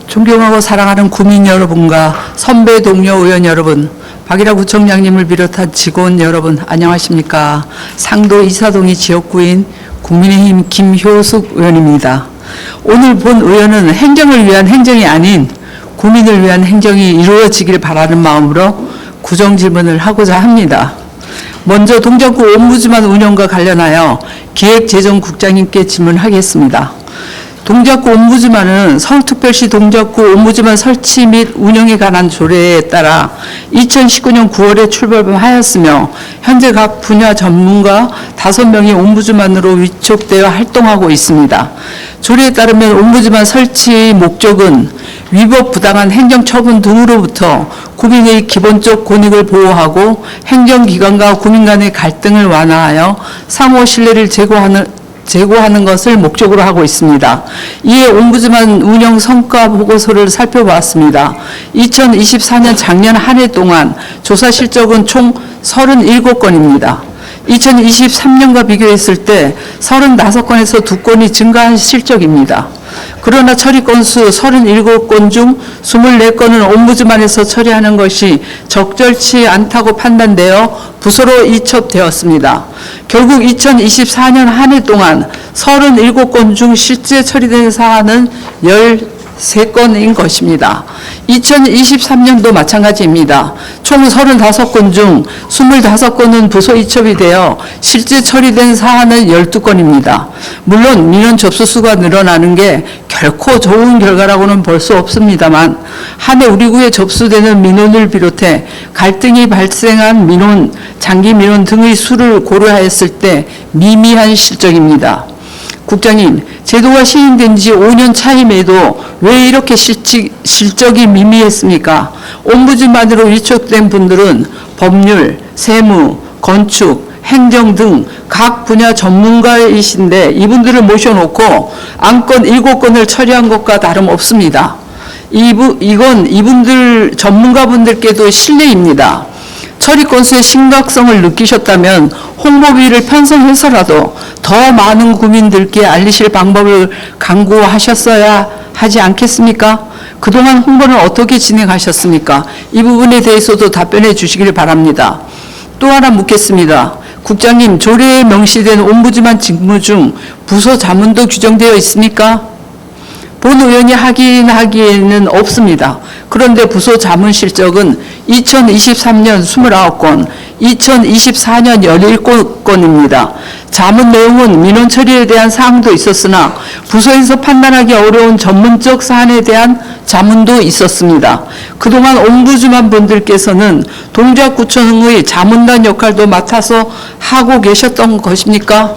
존경하고 사랑하는 구민 여러분과 선배 동료 의원 여러분, 박일하 구청장님을 비롯한 직원 여러분 안녕하십니까. 상도 이사동이 지역구인 국민의힘 김효숙 의원입니다. 오늘 본 의원은 행정을 위한 행정이 아닌 국민을 위한 행정이 이루어지길 바라는 마음으로 구정 질문을 하고자 합니다. 먼저 동작구 옴부즈만 운영과 관련하여 기획재정국장님께 질문하겠습니다. 동작구 옴부즈만은 서울특별시 동작구 옴부즈만 설치 및 운영에 관한 조례에 따라 2019년 9월에 출범하였으며 현재 각 분야 전문가 5명이 옴부즈만으로 위촉되어 활동하고 있습니다. 조례에 따르면 옴부즈만 설치 목적은 위법 부당한 행정처분 등으로부터 국민의 기본적 권익을 보호하고 행정기관과 국민 간의 갈등을 완화하여 상호 신뢰를 제고하는 것을 목적으로 하고 있습니다. 이에 옴부즈만 운영 성과 보고서를 살펴보았습니다. 2024년 작년 한 해 동안 조사 실적은 총 37건입니다. 2023년과 비교했을 때 35건에서 2건이 증가한 실적입니다. 그러나 처리 건수 37건 중 24건은 옴부즈만에서 처리하는 것이 적절치 않다고 판단되어 부서로 이첩되었습니다. 결국 2024년 한 해 동안 37건 중 실제 처리된 사안은 13건인 것입니다. 2023년도 마찬가지입니다. 총 35건 중 25건은 부서 이첩이 되어 실제 처리된 사안은 12건입니다. 물론 민원 접수 수가 늘어나는 게 결코 좋은 결과라고는 볼 수 없습니다만 한 해 우리 구에 접수되는 민원을 비롯해 갈등이 발생한 민원, 장기 민원 등의 수를 고려하였을 때 미미한 실적입니다. 국장님, 제도가 시행된 지 5년 차임에도 왜 이렇게 실적이 미미했습니까? 옴부즈만으로 위촉된 분들은 법률, 세무, 건축, 행정 등 각 분야 전문가이신데 이분들을 모셔놓고 안건 7건을 처리한 것과 다름없습니다. 이건 이분들 전문가분들께도 신뢰입니다. 처리 건수의 심각성을 느끼셨다면 홍보비를 편성해서라도 더 많은 국민들께 알리실 방법을 강구하셨어야 하지 않겠습니까? 그동안 홍보는 어떻게 진행하셨습니까? 이 부분에 대해서도 답변해 주시길 바랍니다. 또 하나 묻겠습니다. 국장님, 조례에 명시된 옴부즈만 직무 중 부서 자문도 규정되어 있습니까? 본 의원이 확인하기에는 없습니다. 그런데 부서 자문 실적은 2023년 29건, 2024년 17건입니다. 자문 내용은 민원 처리에 대한 사항도 있었으나 부서에서 판단하기 어려운 전문적 사안에 대한 자문도 있었습니다. 그동안 옴부즈만 분들께서는 동작구청의 자문단 역할도 맡아서 하고 계셨던 것입니까?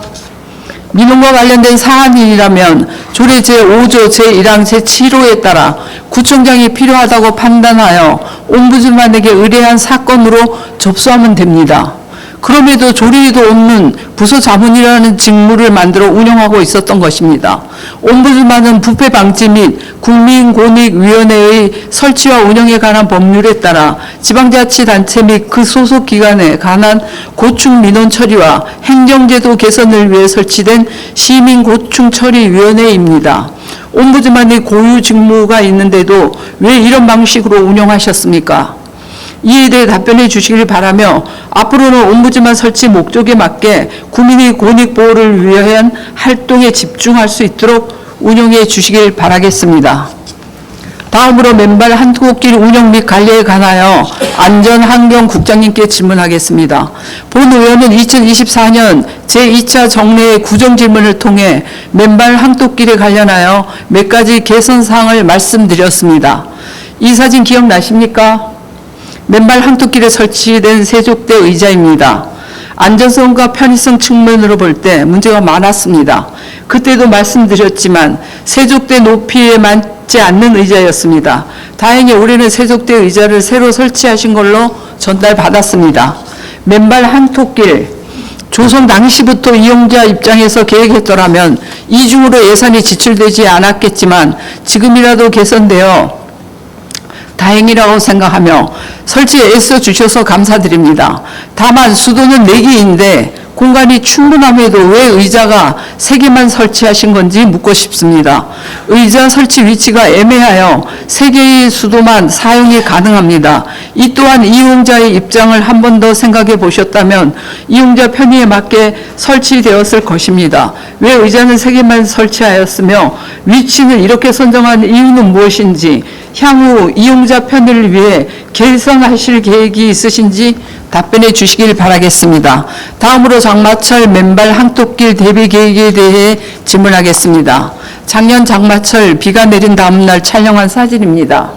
민원과 관련된 사안이라면 조례 제5조 제1항 제7호에 따라 구청장이 필요하다고 판단하여 옴부즈만에게 의뢰한 사건으로 접수하면 됩니다. 그럼에도 조례에도 없는 부서 자문이라는 직무를 만들어 운영하고 있었던 것입니다. 옴부즈만은 부패 방지 및 국민권익위원회의 설치와 운영에 관한 법률에 따라 지방자치단체 및 그 소속 기관에 관한 고충 민원 처리와 행정제도 개선을 위해 설치된 시민고충처리위원회입니다. 옴부즈만의 고유 직무가 있는데도 왜 이런 방식으로 운영하셨습니까? 이에 대해 답변해 주시길 바라며 앞으로는 옴부즈만 설치 목적에 맞게 국민의 권익 보호를 위한 활동에 집중할 수 있도록 운영해 주시길 바라겠습니다. 다음으로 맨발 한국길 운영 및 관리에 관하여 안전환경국장님께 질문하겠습니다. 본 의원은 2024년 제2차 정례 구정질문을 통해 맨발 한국길에 관련하여 몇 가지 개선사항을 말씀드렸습니다. 이 사진 기억나십니까? 맨발 항토길에 설치된 세족대 의자입니다. 안전성과 편의성 측면으로 볼 때 문제가 많았습니다. 그때도 말씀드렸지만 세족대 높이에 맞지 않는 의자였습니다. 다행히 올해는 세족대 의자를 새로 설치하신 걸로 전달받았습니다. 맨발 항토길, 조성 당시부터 이용자 입장에서 계획했더라면 이중으로 예산이 지출되지 않았겠지만 지금이라도 개선되어 다행이라고 생각하며 설치에 애써 주셔서 감사드립니다. 다만 수도는 4개인데 공간이 충분함에도 왜 의자가 3개만 설치하신 건지 묻고 싶습니다. 의자 설치 위치가 애매하여 3개의 수도만 사용이 가능합니다. 이 또한 이용자의 입장을 한 번 더 생각해 보셨다면 이용자 편의에 맞게 설치되었을 것입니다. 왜 의자는 3개만 설치하였으며 위치는 이렇게 선정한 이유는 무엇인지, 향후 이용자 편의를 위해 개선하실 계획이 있으신지 답변해 주시길 바라겠습니다. 다음으로 장마철 맨발 항토길 대비 계획에 대해 질문하겠습니다. 작년 장마철 비가 내린 다음 날 촬영한 사진입니다.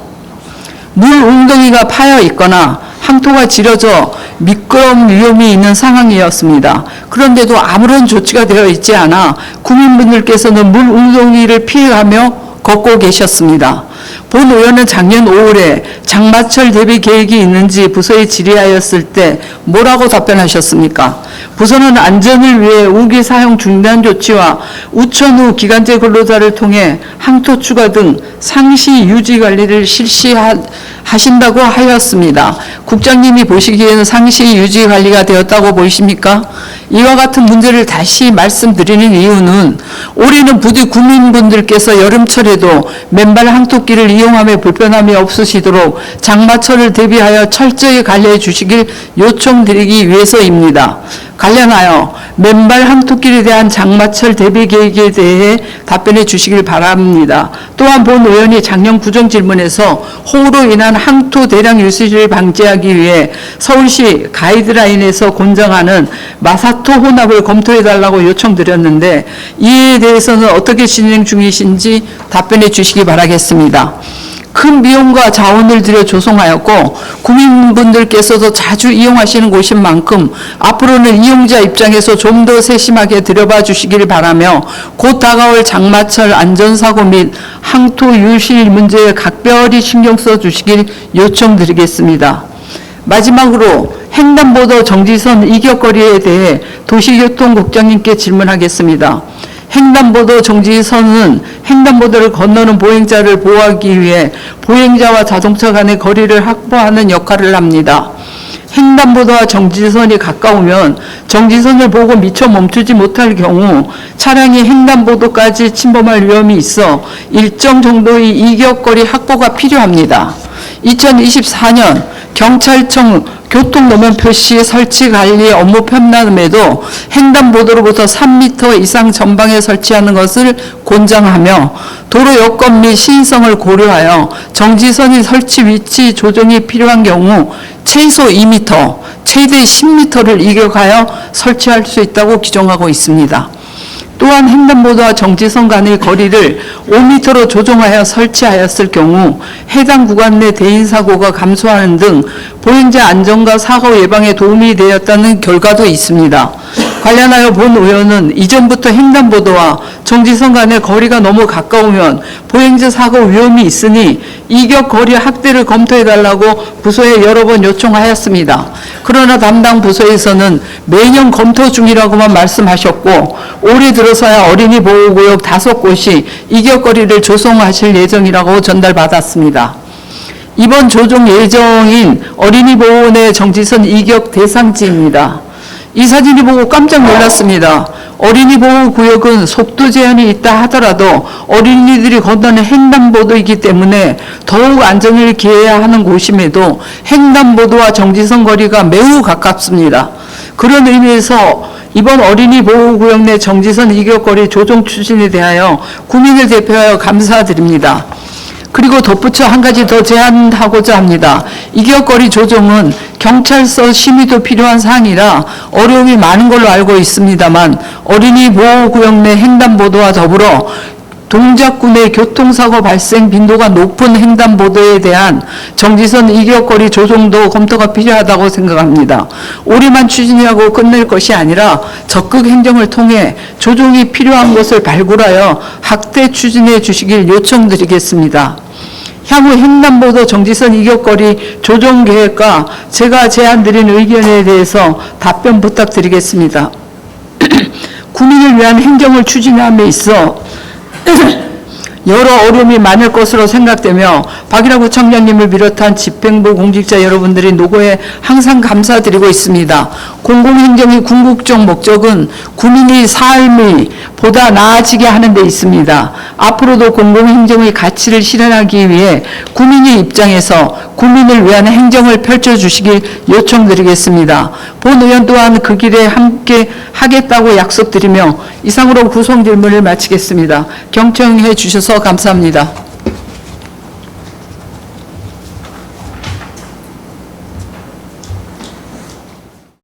물 웅덩이가 파여 있거나 항토가 지려져 미끄럼 위험이 있는 상황이었습니다. 그런데도 아무런 조치가 되어 있지 않아 국민분들께서는 물 웅덩이를 피해가며 걷고 계셨습니다. 본 의원은 작년 5월에 장마철 대비 계획이 있는지 부서에 질의하였을 때 뭐라고 답변하셨습니까? 부서는 안전을 위해 우기 사용 중단 조치와 우천 후 기간제 근로자를 통해 항토 추가 등 상시 유지 관리를 실시하신다고 하였습니다. 국장님이 보시기에는 상시 유지 관리가 되었다고 보이십니까? 이와 같은 문제를 다시 말씀드리는 이유는 올해는 부디 국민분들께서 여름철에도 맨발 항토길을 이용함에 불편함이 없으시도록 장마철을 대비하여 철저히 관리해 주시길 요청드리기 위해서입니다. 관련하여 맨발 항토길에 대한 장마철 대비 계획에 대해 답변해 주시길 바랍니다. 또한 본 의원이 작년 구정질문에서 호우로 인한 항토 대량 유실을 방지하기 위해 서울시 가이드라인에서 권장하는 마사토 혼합을 검토해달라고 요청드렸는데 이에 대해서는 어떻게 진행 중이신지 답변해 주시기 바라겠습니다. 큰 비용과 자원을 들여 조성하였고 국민분들께서도 자주 이용하시는 곳인 만큼 앞으로는 이용자 입장에서 좀 더 세심하게 들여봐 주시길 바라며 곧 다가올 장마철 안전사고 및 항토 유실 문제에 각별히 신경 써 주시길 요청드리겠습니다. 마지막으로 횡단보도 정지선 이격거리에 대해 도시교통국장님께 질문하겠습니다. 횡단보도 정지선은 횡단보도를 건너는 보행자를 보호하기 위해 보행자와 자동차 간의 거리를 확보하는 역할을 합니다. 횡단보도와 정지선이 가까우면 정지선을 보고 미처 멈추지 못할 경우 차량이 횡단보도까지 침범할 위험이 있어 일정 정도의 이격거리 확보가 필요합니다. 2024년 경찰청 교통노면 표시 설치 관리 업무 편람에도 횡단보도로부터 3m 이상 전방에 설치하는 것을 권장하며 도로 여건 및 시인성을 고려하여 정지선의 설치 위치 조정이 필요한 경우 최소 2m, 최대 10m를 이격하여 설치할 수 있다고 규정하고 있습니다. 또한 횡단보도와 정지선 간의 거리를 5m로 조정하여 설치하였을 경우 해당 구간 내 대인사고가 감소하는 등 보행자 안전과 사고 예방에 도움이 되었다는 결과도 있습니다. 관련하여 본 의원은 이전부터 횡단보도와 정지선 간의 거리가 너무 가까우면 보행자 사고 위험이 있으니 이격 거리 확대를 검토해달라고 부서에 여러 번 요청하였습니다. 그러나 담당 부서에서는 매년 검토 중이라고만 말씀하셨고 올해 들어서야 어린이 보호구역 5곳이 이격거리를 조성하실 예정이라고 전달받았습니다. 이번 조정 예정인 어린이 보호 내 정지선 이격 대상지입니다. 이 사진을 보고 깜짝 놀랐습니다. 어린이 보호구역은 속도 제한이 있다 하더라도 어린이들이 건너는 횡단보도이기 때문에 더욱 안전을 기해야 하는 곳임에도 횡단보도와 정지선 거리가 매우 가깝습니다. 그런 의미에서 이번 어린이 보호구역 내 정지선 이격거리 조정 추진에 대하여 국민을 대표하여 감사드립니다. 그리고 덧붙여 한 가지 더 제안하고자 합니다. 이격거리 조정은 경찰서 심의도 필요한 사항이라 어려움이 많은 걸로 알고 있습니다만 어린이 보호구역 내 횡단보도와 더불어 동작구 내 교통사고 발생 빈도가 높은 횡단보도에 대한 정지선 이격거리 조정도 검토가 필요하다고 생각합니다. 올해만 추진하고 끝낼 것이 아니라 적극 행정을 통해 조정이 필요한 것을 발굴하여 확대 추진해 주시길 요청드리겠습니다. 향후 횡단보도 정지선 이격거리 조정 계획과 제가 제안드린 의견에 대해서 답변 부탁드리겠습니다. 국민을 위한 행정을 추진함에 있어 여러 어려움이 많을 것으로 생각되며 박일하 구청장님을 비롯한 집행부 공직자 여러분들의 노고에 항상 감사드리고 있습니다. 공공행정의 궁극적 목적은 국민의 삶이 보다 나아지게 하는 데 있습니다. 앞으로도 공공행정의 가치를 실현하기 위해 국민의 입장에서 국민을 위한 행정을 펼쳐주시길 요청드리겠습니다. 본 의원 또한 그 길에 함께 하겠다고 약속드리며 이상으로 구성 질문을 마치겠습니다. 경청해 주셔서 감사합니다.